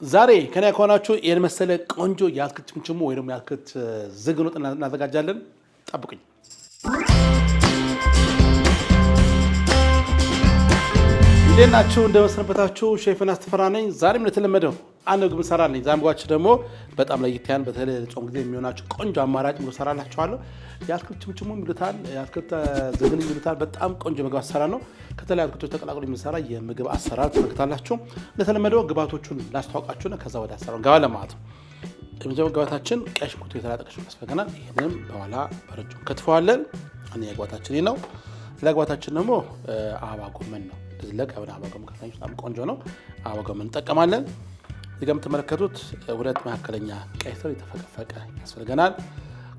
ዛሬ ከኔ ከሆናችሁ ይሄን መሰለ ቆንጆ የአትክልት ችምችሙ ወይ ደግሞ የአትክልት ዝግን ወጥ እናዘጋጃለን። ጠብቁኝ። እንዴት ናችሁ? እንደምሰነበታችሁ። ሼፍና አስተፈራ ነኝ። ዛሬም እንደተለመደው አንድ ምግብ እንሰራለን። ዛሬ ምግባችን ደግሞ በጣም ለየት ያለ በተለይ ጾም ጊዜ የሚሆናችሁ ቆንጆ አማራጭ ምግብ እሰራላችኋለሁ። የአትክልት ችምችሙ ይሉታል፣ የአትክልት ዝግን ይሉታል። በጣም ቆንጆ ምግብ አሰራር ነው። ከተለያዩ አትክልቶች ተቀላቅሎ የሚሰራ የምግብ አሰራር ትመለከታላችሁ። እንደተለመደው ግብአቶቹን ላስተዋውቃችሁና ከዛ ወደ አሰራሩ እንገባለን ማለት ነው። የመጀመሪያው ግብአታችን ቀይ ሽንኩርት የተላጠ ቀይ ሽንኩርት ያስፈልገናል። ይህንም በኋላ በረጅሙ ከትፈዋለን። አንደኛ ግብአታችን ይህ ነው። ሌላ ግብአታችን ደግሞ አበባ ጎመን ነው። ለቅ ያበና አበባ ጎመን ከተናችሁ በጣም ቆንጆ ነው። አበባ ጎመን እንጠቀማለን። እዚህ ጋር የምትመለከቱት ሁለት መካከለኛ ቀይ ስር የተፈቀፈቀ ያስፈልገናል።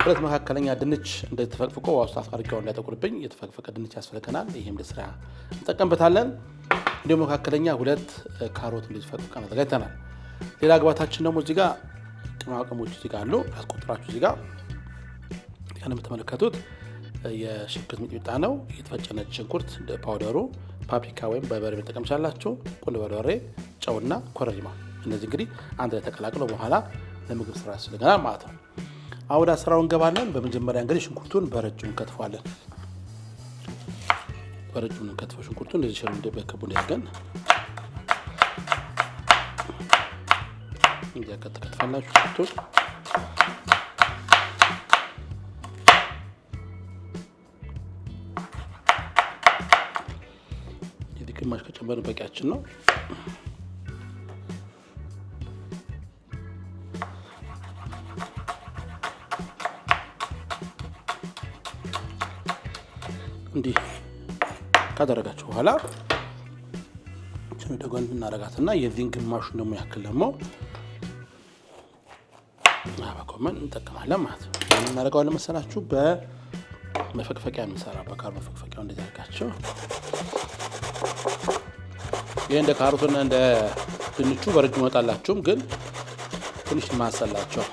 ሁለት መካከለኛ ድንች እንደዚህ ተፈቅፍቆ ውስጥ አስቀርቀው እንዳይጠቁርብኝ የተፈቀፈቀ ድንች ያስፈልገናል። ይሄም ለስራ እንጠቀምበታለን። እንዲሁም መካከለኛ ሁለት ካሮት እንደዚህ ፈቅፍቀን አዘጋጅተናል። ሌላ ግብአታችን ደግሞ እዚህ ጋር ቅመማ ቅመሞች እዚህ ጋር አሉ። ያስቆጥራችሁ እዚህ ጋር የምትመለከቱት የሽንኩርት ሚጥሚጣ ነው። የተፈጨ ነጭ ሽንኩርት ፓውደሩ፣ ፓፕሪካ ወይም በርበሬ መጠቀም ቻላችሁ። ቁንዶ በርበሬ፣ ጨውና ኮረሪማ እነዚህ እንግዲህ አንድ ላይ ተቀላቅለው በኋላ ለምግብ ስራ ያስፈልገናል ማለት ነው። አሁን ወደ አሰራሩ እንገባለን። በመጀመሪያ እንግዲህ ሽንኩርቱን በረጅሙ እንከትፈዋለን። በረጅሙ እንከትፈው ሽንኩርቱን እንደዚህ ሸር እንደበከቡ እንደገን እንዲያከተከትፋላችሁ ሽንኩርቱን ግማሽ ከጨመርን በቂያችን ነው። እንዲህ ካደረጋችሁ በኋላ ወደ ጎን እናደርጋትና የዚህን ግማሹን ደግሞ ያክል ደግሞ አበባ ጎመን እንጠቀማለን ማለት ነው። ምን እናደርገዋለን መሰላችሁ? በመፈቅፈቂያ እንሰራ በካር መፈቅፈቂያው እንደዚህ አድርጋችሁ ይሄ እንደ ካሮትና እንደ ድንቹ በረጅሙ ወጣላችሁም ግን ትንሽ ማሰላቸው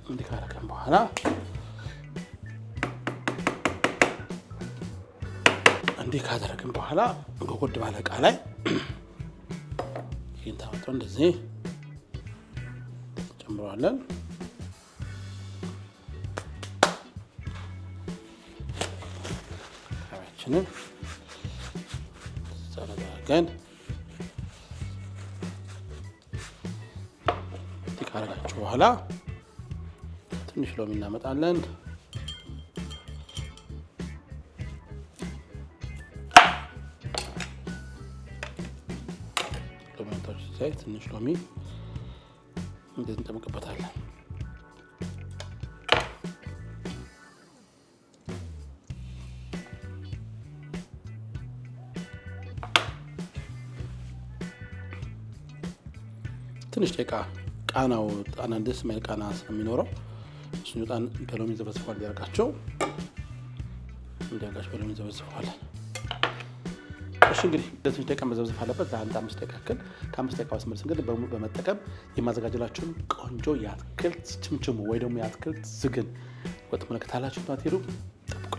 እንዲህ ካረገን በኋላ እንዲህ ካደረግን በኋላ ጎጎድ ባለ ዕቃ ላይ ይሄን ታወጣው እንደዚህ ጨምረዋለን። ካራችንን ዛረጋገን ካረጋችሁ በኋላ ትንሽ ሎሚ እናመጣለን። ሎሚታች ላይ ትንሽ ሎሚ እንደዚህ እንጨምቅበታለን። ትንሽ ደቂቃ ቃናው ጣና ደስ የሚል ቃና ስለሚኖረው እሱን ጣን በሎሚ ዘበዝፏል ያርቃቸው እንዲያጋሽ በሎሚ ዘበዝፏል። እሺ እንግዲህ ለትንሽ ደቂቃ መዘብዘፍ አለበት። ለአንድ 5 ደቂቃ ያክል ከ5 ደቂቃ በስመልስ እንግዲህ በመጠቀም የማዘጋጀላችሁን ቆንጆ የአትክልት ችምችሙ ወይ ደግሞ የአትክልት ዝግን ወጥ መለከታላችሁ ማትሄዱ ጠብቁ።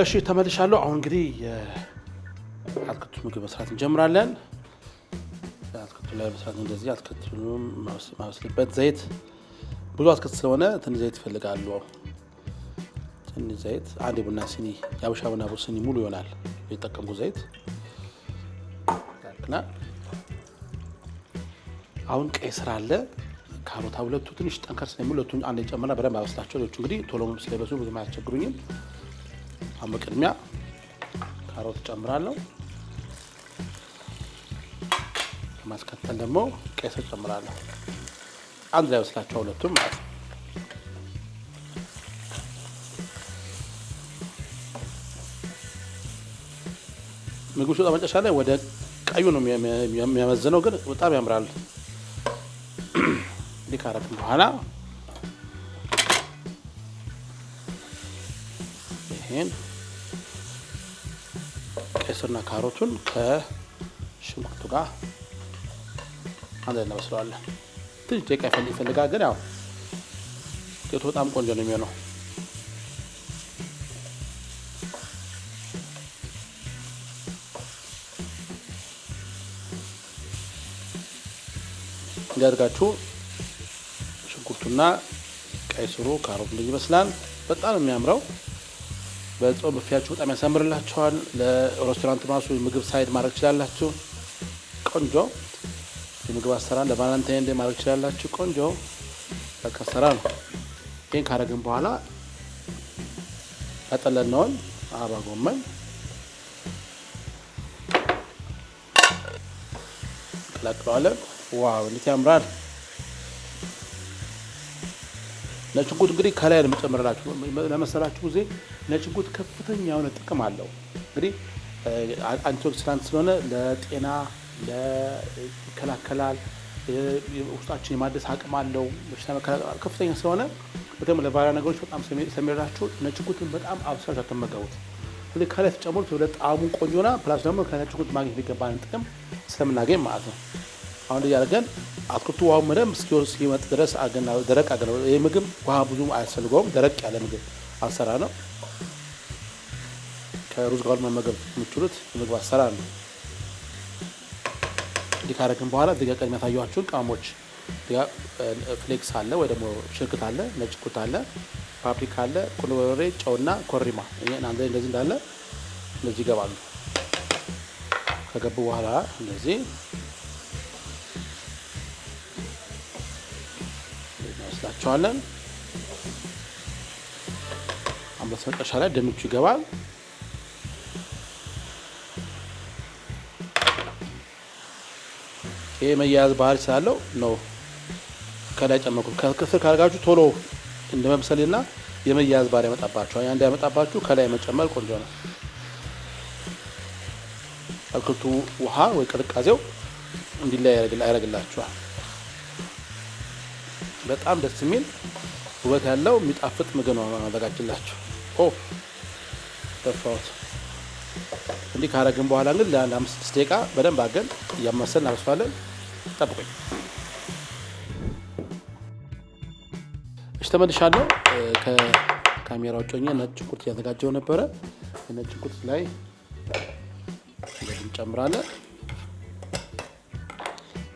እሺ ተመልሻለሁ። አሁን እንግዲህ የአትክልት ምግብ መስራት እንጀምራለን። አትክልቱ ላይ መስራት እንደዚህ አትክልቱን ማብሰልበት ዘይት ብዙ አትክልት ስለሆነ ትንሽ ዘይት ይፈልጋሉ። ትንሽ ዘይት አንድ ቡና ሲኒ ያበሻ ቡና ሲኒ ሙሉ ይሆናል የተጠቀምኩት ዘይት ታክና። አሁን ቀይ ስር አለ፣ ካሮት ሁለቱ ትንሽ ጠንከር ስለሚሉ ሁለቱን አንድ ጨምረና በደንብ አበስላቸው። ሌሎቹ እንግዲህ ቶሎ ስለበሱ ብዙ አያስቸግሩኝም። አሁን በቅድሚያ ካሮት ጨምራለሁ። ማስከተል ደግሞ ቀይ ስር ጨምራለሁ። አንድ ላይ ወስላቸው ሁለቱም ማለት ነው። ምግቡ ሲወጣ መጨረሻ ላይ ወደ ቀዩ ነው የሚያመዝነው፣ ግን በጣም ያምራል። እንዲህ ካረግን በኋላ ይሄን ቀይ ስርና ካሮቱን ከሽንኩርቱ ጋር አንድ ላይ እናበስለዋለን። ትንሽ ደቂቃ ይፈልጋል፣ ግን ያው ውጤቱ በጣም ቆንጆ ነው የሚሆነው። እንዲያድጋችሁ ሽንኩርቱና ቀይ ስሩ ካሮት እንደዚህ ይመስላል። በጣም የሚያምረው በጾም ብፌያችሁ በጣም ያሳምርላችኋል። ለሬስቶራንት ማሱ ምግብ ሳይድ ማድረግ ትችላላችሁ። ቆንጆ የምግብ አሰራር ለቫለንታይን ዴይ ማድረግ ትችላላችሁ። ቆንጆ በቃ አሰራር ነው። ይሄን ካረግን በኋላ ያጠለልነውን አበባ ጎመን እንቀላቅለዋለን። ዋው እንዴት ያምራል! ነጭ ሽንኩርት እንግዲህ ከላይ ለመጨመርላችሁ ለመሰላችሁ ጊዜ ነጭ ሽንኩርት ከፍተኛ የሆነ ጥቅም አለው። እንግዲህ አንቲኦክሲዳንት ስለሆነ ለጤና ይከላከላል። ውስጣችን የማደስ አቅም አለው። በሽታ መከላከል ከፍተኛ ስለሆነ በተለይ ለቫይራል ነገሮች በጣም ስለሚረዳችሁ ነጭ ሽንኩርትን በጣም አብሳችሁ አትመገቡት። ስለዚህ ከላይ ተጨምሩት ወደ ጣዕሙ ቆንጆና ፕላስ ደግሞ ከነጭ ሽንኩርት ማግኘት የሚገባንን ጥቅም ስለምናገኝ ማለት ነው። አሁን እያደረገን አትክልቱ ውሃው መደም እስኪመጥ ድረስ ደረቅ አገና ይህ ምግብ ውሃ ብዙ አያስፈልገውም። ደረቅ ያለ ምግብ አሰራር ነው። ከሩዝ ጋር መመገብ የምችሉት የምግብ አሰራር ነው። እንዲህ ካረግን በኋላ እዚህ ጋር ቀድሜ ያሳየኋችሁን ቅመሞች ፍሌክስ አለ ወይ ደግሞ ሽንኩርት አለ፣ ነጭ ሽንኩርት አለ፣ ፓፕሪካ አለ፣ ቁንዶ በርበሬ፣ ጨውና ኮሪማ እንደዚህ እንዳለ እንደዚህ ይገባሉ። ከገቡ በኋላ እንደዚህ እናስላቸዋለን። አምስት መጨረሻ ላይ ድንቹ ይገባል። ይሄ መያያዝ ባህሪ ስላለው ነው ከላይ ጨመርኩት። ከስር ካደረጋችሁ ቶሎ እንደመብሰልና የመያያዝ ባህሪ ያመጣባችኋል። ያ እንዳያመጣባችሁ ከላይ መጨመር ቆንጆ ነው። አትክልቱ ውሃ ወይ ቅዝቃዜው እንዲለይ ያደርግላችኋል። በጣም ደስ የሚል ውበት ያለው የሚጣፍጥ ምግብ ነው ማዘጋጅላችሁ። ደፋሁት። እንዲህ ካረግን በኋላ ግን ለ5-6 ደቂቃ በደንብ አድርገን እያማሰልን እናበስላለን። ጠብቁኝ። እሺ ተመልሻለሁ። ከካሜራው ጮኜ ነጭ ሽንኩርት እያዘጋጀው ነበረ። ነጭ ሽንኩርት ላይ እንጨምራለን።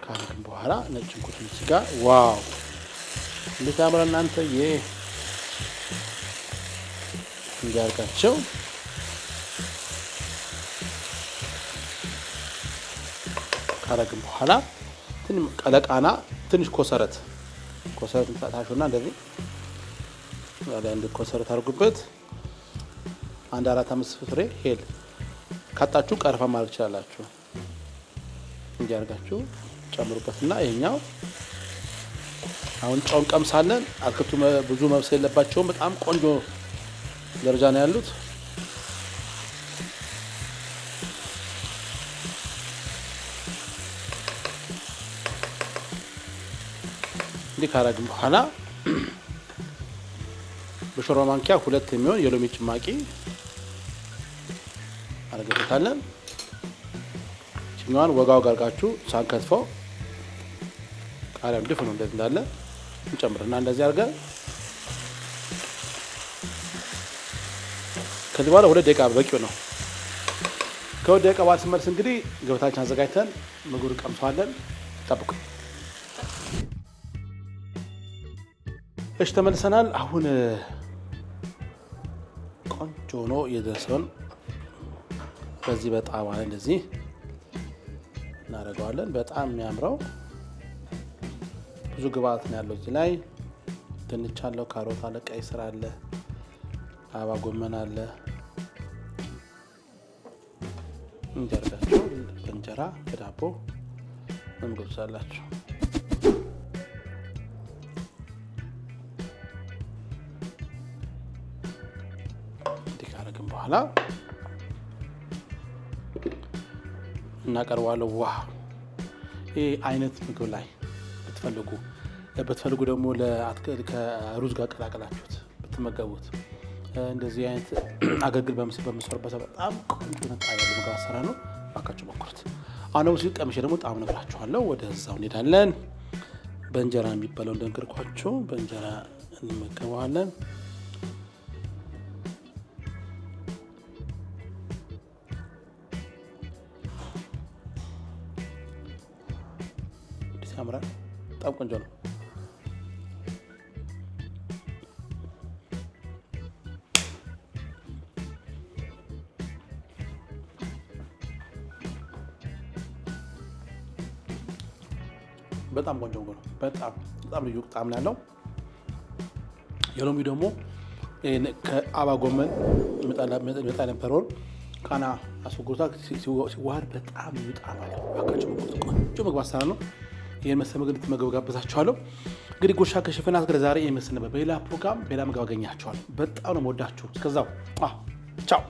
ካረግን በኋላ ነጭ ሽንኩርት እዚህ ጋር ዋው እንዴት ያምራል! እናንተ እንዲያርጋቸው ካረግን በኋላ ቀለቃና ትንሽ ኮሰረት እንታታሹና እንደዚህ አንድ ኮሰረት አድርጉበት። 1-4-5 ፍሬ ሄል ካጣችሁ ቀርፋ ማድረግ ትችላላችሁ። እንዲያርጋችሁ ጨምሩበትና ይሄኛው አሁን ጨውን ቀምሳለን። አትክልቱ ብዙ መብሰል የለባቸውም። በጣም ቆንጆ ደረጃ ነው ያሉት። እንዲህ ካረግን በኋላ በሾርባ ማንኪያ 2 የሚሆን የሎሚ ጭማቂ አረጋግጣለን። ጭኛዋን ወጋው ጋርጋችሁ ሳንከትፈው ቃሪያም ድፍኑ እንደዚህ እንዳለ እንጨምርና እንደዚህ አድርገን ከዚህ በኋላ 2 ደቂቃ በቂው ነው። ከ2 ደቂቃ በኋላ ስንመልስ እንግዲህ ገበታችን አዘጋጅተን ምግቡን ቀምሰዋለን። ጠብቁ። እሺ ተመልሰናል። አሁን ቆንጆ ሆኖ የደረሰውን በዚህ በጣም አለ እንደዚህ እናደርገዋለን። በጣም የሚያምረው ብዙ ግብአት ነው ያለው እዚህ ላይ ድንች አለው፣ ካሮት አለ፣ ቀይ ስር አለ፣ አበባ ጎመን አለ። እንጀራችሁ በእንጀራ በዳቦ መመገብ ትችላላችሁ። እንዲህ ካረግን በኋላ እናቀርባለን። ዋው! ይህ አይነት ምግብ ላይ ብትፈልጉ ደግሞ ከሩዝ ጋር ቀላቀላችሁት ብትመገቡት እንደዚህ አይነት አገልግል በምሰሩበት በጣም ቆንጆ ነጣ ያለ ምግብ አሰራር ነው። እባካችሁ ሞክሩት። አሁን ደግሞ ቀምሼ ደግሞ ጣም ነግራችኋለሁ። ወደ እዛው እንሄዳለን። በእንጀራ የሚባለው እንደነገርኳችሁ በእንጀራ እንመገበዋለን። ያምራል። በጣም ቆንጆ ነው። በጣም ቆንጆ ነው። በጣም ልዩ ጣዕም ነው ያለው። የሎሚ ደግሞ ከአባ ጎመን መጣ የነበረውን ቃና አስወግዶታል። ሲዋሃድ በጣም ልዩ ጣዕም አለው። አካቸው ቆንጆ ምግብ አሰራር ነው። ይህን መሰለ ምግብ እንድትመገቡ ጋብዛችኋለሁ። እንግዲህ ጉርሻ ከሼፍናት ጋር ዛሬ ይመስል ነበር። በሌላ ፕሮግራም በሌላ ምግብ አገኛችኋለሁ። በጣም ነው የምወዳችሁ። እስከዛው ቻው።